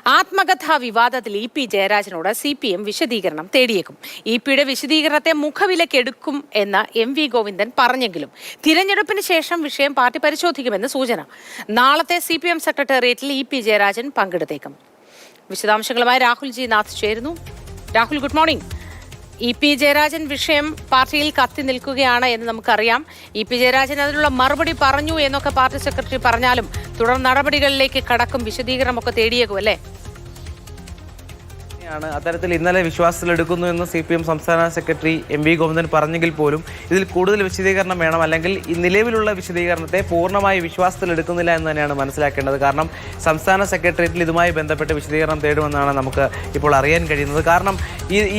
ആത്മകഥാ വിവാദത്തിൽ EP. ജയരാജനോട് CPM വിശദീകരണം തേടിയേക്കും. ഇ.പിയുടെ വിശദീകരണത്തെ മുഖവിലക്കെടുക്കും എന്ന് M.V. ഗോവിന്ദൻ പറഞ്ഞെങ്കിലും തിരഞ്ഞെടുപ്പിന് ശേഷം വിഷയം പാർട്ടി പരിശോധിക്കുമെന്ന് സൂചന. നാളത്തെ CPM സെക്രട്ടേറിയറ്റിൽ ഇ.പി. ജയരാജൻ പങ്കെടുത്തേക്കും. വിശദാംശങ്ങളുമായി രാഹുൽ ജി നാഥ് ചേരുന്നു. Rahul, good morning. EP. Jayarajan വിഷയം പാർട്ടിയിൽ കത്തി നിൽക്കുകയാണ് എന്ന് നമുക്കറിയാം. ഇ.പി. ജയരാജൻ അതിനുള്ള മറുപടി പറഞ്ഞു എന്നൊക്കെ പാർട്ടി സെക്രട്ടറി പറഞ്ഞാലും തുടർ നടപടികളിലേക്ക് കടക്കും, വിശദീകരണമൊക്കെ തേടിയേക്കും അല്ലേ? അത്തരത്തിൽ ഇന്നലെ വിശ്വാസത്തിലെടുക്കുന്നു എന്ന് CPM സംസ്ഥാന സെക്രട്ടറി M.V. ഗോവിന്ദൻ പറഞ്ഞെങ്കിൽ പോലും ഇതിൽ കൂടുതൽ വിശദീകരണം വേണം, അല്ലെങ്കിൽ ഈ നിലവിലുള്ള വിശദീകരണത്തെ പൂർണ്ണമായി വിശ്വാസത്തിലെടുക്കുന്നില്ല എന്ന് തന്നെയാണ് മനസ്സിലാക്കേണ്ടത്. കാരണം സംസ്ഥാന സെക്രട്ടേറിയറ്റിൽ ഇതുമായി ബന്ധപ്പെട്ട് വിശദീകരണം തേടുമെന്നാണ് നമുക്ക് ഇപ്പോൾ അറിയാൻ കഴിയുന്നത്. കാരണം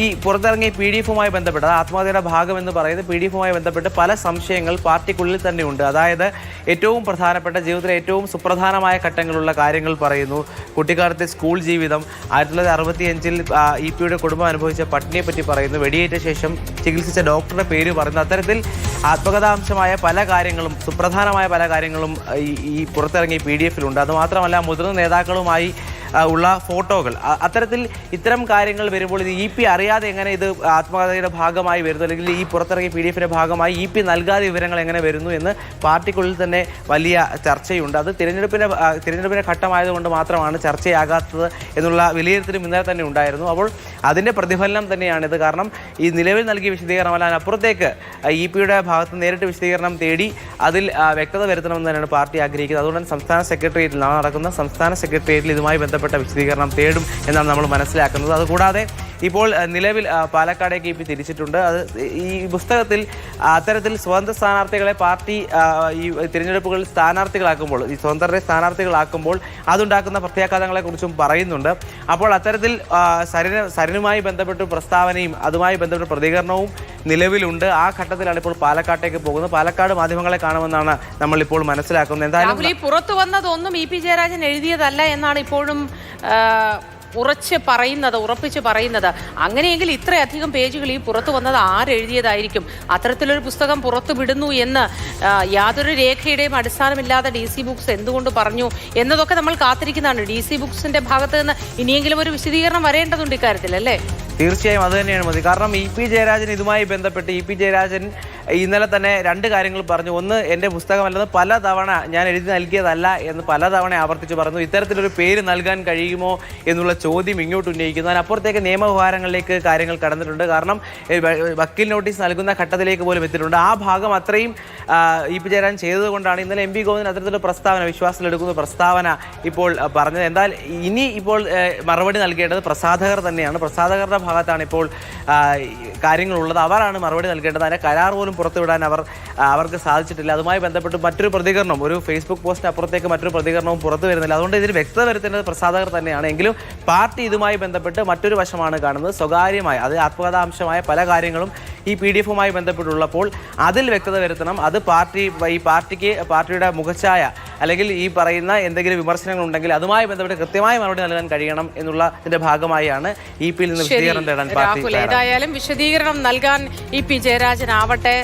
ഈ പുറത്തിറങ്ങിയ PDF-വുമായി ബന്ധപ്പെട്ട്, ആത്മകഥയുടെ ഭാഗം എന്ന് പറയുന്നത് PDF-വുമായി ബന്ധപ്പെട്ട് പല സംശയങ്ങൾ പാർട്ടിക്കുള്ളിൽ തന്നെയുണ്ട്. അതായത് ഏറ്റവും പ്രധാനപ്പെട്ട, ജീവിതത്തിലെ ഏറ്റവും സുപ്രധാനമായ ഘട്ടങ്ങളുള്ള കാര്യങ്ങൾ പറയുന്നു. കുട്ടിക്കാലത്തെ സ്കൂൾ ജീവിതം, 1965-ൽ ഇ.പിയുടെ കുടുംബം അനുഭവിച്ച പട്ടിണിയെ പറ്റി പറയുന്നു. വെടിയേറ്റ ശേഷം ചികിത്സിച്ച ഡോക്ടറുടെ പേര് പറയുന്നു. അത്തരത്തിൽ ആത്മകഥാംശമായ പല കാര്യങ്ങളും, സുപ്രധാനമായ പല കാര്യങ്ങളും ഈ പുറത്തിറങ്ങിയ PDF-ലുണ്ട്. അതുമാത്രമല്ല, മുതിർന്ന നേതാക്കളുമായി ഉള്ള ഫോട്ടോകൾ, അത്തരത്തിൽ ഇത്തരം കാര്യങ്ങൾ വരുമ്പോൾ ഇത് ഇ.പി അറിയാതെ എങ്ങനെ ഇത് ആത്മകഥയുടെ ഭാഗമായി വരുന്നു, അല്ലെങ്കിൽ ഈ പുറത്തിറങ്ങിയ PDF-ന്റെ ഭാഗമായി ഇ.പി നൽകാതെ വിവരങ്ങൾ എങ്ങനെ വരുന്നു എന്ന് പാർട്ടിക്കുള്ളിൽ തന്നെ വലിയ ചർച്ചയുണ്ട്. അത് തിരഞ്ഞെടുപ്പിന്റെ ഘട്ടമായതുകൊണ്ട് മാത്രമാണ് ചർച്ചയാകാത്തത് എന്നുള്ള വിലയിരുത്തലും ഇന്നലെ തന്നെ ഉണ്ടായിരുന്നു. അപ്പോൾ അതിൻ്റെ പ്രതിഫലനം തന്നെയാണിത്. കാരണം ഈ നിലവിൽ നൽകിയ വിശദീകരണമല്ല, അതിനപ്പുറത്തേക്ക് ഇ.പിയുടെ ഭാഗത്ത് നേരിട്ട് വിശദീകരണം തേടി അതിൽ വ്യക്തത വരുത്തണമെന്ന് തന്നെയാണ് പാർട്ടി ആഗ്രഹിക്കുന്നത്. അതുകൊണ്ട് സംസ്ഥാന സെക്രട്ടേറിയറ്റിൽ നാളെ നടക്കുന്ന സംസ്ഥാന സെക്രട്ടേറിയറ്റിൽ ഇതുമായി ബന്ധപ്പെട്ട വിശദീകരണം തേടും എന്നാണ് നമ്മൾ മനസ്സിലാക്കുന്നത്. അതുകൂടാതെ ഇപ്പോൾ നിലവിൽ പാലക്കാടേക്ക് ഇ.പി തിരിച്ചിട്ടുണ്ട്. അത് ഈ പുസ്തകത്തിൽ അത്തരത്തിൽ സ്വതന്ത്ര സ്ഥാനാർത്ഥികളെ പാർട്ടി ഈ തിരഞ്ഞെടുപ്പുകളിൽ സ്ഥാനാർത്ഥികളാക്കുമ്പോൾ, ഈ സ്വതന്ത്രരെ സ്ഥാനാർത്ഥികളാക്കുമ്പോൾ അതുണ്ടാക്കുന്ന പ്രത്യാഘാതങ്ങളെക്കുറിച്ചും പറയുന്നുണ്ട്. അപ്പോൾ അത്തരത്തിൽ സരിനുമായി ബന്ധപ്പെട്ട് പ്രസ്താവനയും അതുമായി ബന്ധപ്പെട്ട പ്രതികരണവും നിലവിലുണ്ട്. ആ ഘട്ടത്തിലാണ് ഇപ്പോൾ പാലക്കാട്ടേക്ക് പോകുന്നത്. പാലക്കാട് മാധ്യമങ്ങളെ കാണുമെന്നാണ് നമ്മളിപ്പോൾ മനസ്സിലാക്കുന്നത്. എന്തായാലും ഈ പുറത്തു വന്നതൊന്നും ഇ.പി. ജയരാജൻ എഴുതിയതല്ല എന്നാണ് ഇപ്പോഴും ഉറപ്പിച്ച് പറയുന്നത്. അങ്ങനെയെങ്കിൽ ഇത്രയധികം പേജുകൾ ഈ പുറത്തു വന്നത് ആരെഴുതിയതായിരിക്കും? അത്തരത്തിലൊരു പുസ്തകം പുറത്തു വിടുന്നു എന്ന് യാതൊരു രേഖയുടെയും അടിസ്ഥാനമില്ലാതെ DC ബുക്സ് എന്തുകൊണ്ട് പറഞ്ഞു എന്നതൊക്കെ നമ്മൾ കാത്തിരിക്കുന്നതാണ്. DC ബുക്സിന്റെ ഭാഗത്ത് നിന്ന് ഇനിയെങ്കിലും ഒരു വിശദീകരണം വരേണ്ടതുണ്ട് ഇക്കാര്യത്തിൽ, അല്ലേ? തീർച്ചയായും അത് തന്നെയാണ് മതി. കാരണം ഇ.പി. ജയരാജൻ ഇതുമായി ബന്ധപ്പെട്ട് ഇ.പി. ജയരാജൻ ഇന്നലെ തന്നെ രണ്ട് കാര്യങ്ങൾ പറഞ്ഞു. ഒന്ന്, എൻ്റെ പുസ്തകമല്ലെന്ന് പലതവണ ഞാൻ എഴുതി നൽകിയതല്ല എന്ന് പലതവണ ആവർത്തിച്ച് പറഞ്ഞു. ഇത്തരത്തിലൊരു പേര് നൽകാൻ കഴിയുമോ എന്നുള്ള ചോദ്യം ഇങ്ങോട്ട് ഉന്നയിക്കുന്നു. അതിനപ്പുറത്തേക്ക് നിയമവ്യവഹാരങ്ങളിലേക്ക് കാര്യങ്ങൾ കടന്നിട്ടുണ്ട്. കാരണം വക്കീൽ നോട്ടീസ് നൽകുന്ന ഘട്ടത്തിലേക്ക് പോലും എത്തിയിട്ടുണ്ട്. ആ ഭാഗം അത്രയും ഇ.പി. ജയരാജൻ ചെയ്തതുകൊണ്ടാണ് ഇന്നലെ M.V. ഗോവിന്ദൻ അത്തരത്തിലൊരു പ്രസ്താവന, വിശ്വാസത്തിലെടുക്കുന്ന പ്രസ്താവന ഇപ്പോൾ പറഞ്ഞത്. എന്തായാലും ഇനി ഇപ്പോൾ മറുപടി നൽകേണ്ടത് പ്രസാധകർ തന്നെയാണ്. പ്രസാധകരുടെ ഭാഗത്താണ് ഇപ്പോൾ കാര്യങ്ങളുള്ളത്. അവരാണ് മറുപടി നൽകേണ്ടത്. അതിൻ്റെ കരാർ പോലും പുറത്തുവിടാൻ അവർക്ക് സാധിച്ചിട്ടില്ല. അതുമായി ബന്ധപ്പെട്ട് മറ്റൊരു പ്രതികരണം, ഒരു ഫേസ്ബുക്ക് പോസ്റ്റിന് അപ്പുറത്തേക്ക് മറ്റൊരു പ്രതികരണവും പുറത്തു വരുന്നില്ല. അതുകൊണ്ട് ഇതിൽ വ്യക്തത വരുത്തേണ്ടത് പ്രസാധകർ തന്നെയാണ്. എങ്കിലും പാർട്ടി ഇതുമായി ബന്ധപ്പെട്ട് മറ്റൊരു വശമാണ് കാണുന്നത്. സ്വകാര്യമായ, അത് ആത്മകഥാംശമായ പല കാര്യങ്ങളും ഈ PDF-വുമായി ബന്ധപ്പെട്ടുള്ളപ്പോൾ അതിൽ വ്യക്തത വരുത്തണം. അത് പാർട്ടിയുടെ മുഖച്ഛായ, അല്ലെങ്കിൽ ഈ പറയുന്ന എന്തെങ്കിലും വിമർശനങ്ങൾ ഉണ്ടെങ്കിൽ അതുമായി ബന്ധപ്പെട്ട് കൃത്യമായ മറുപടി നൽകാൻ കഴിയണം എന്നുള്ളതിന്റെ ഭാഗമായാണ് ഇ.പിയിൽ നിന്ന് വിശദീകരണം തേടാൻ പാർട്ടി. ഏതായാലും വിശദീകരണം നൽകാൻ ഇ.പി. ജയരാജൻ ആവട്ടെ.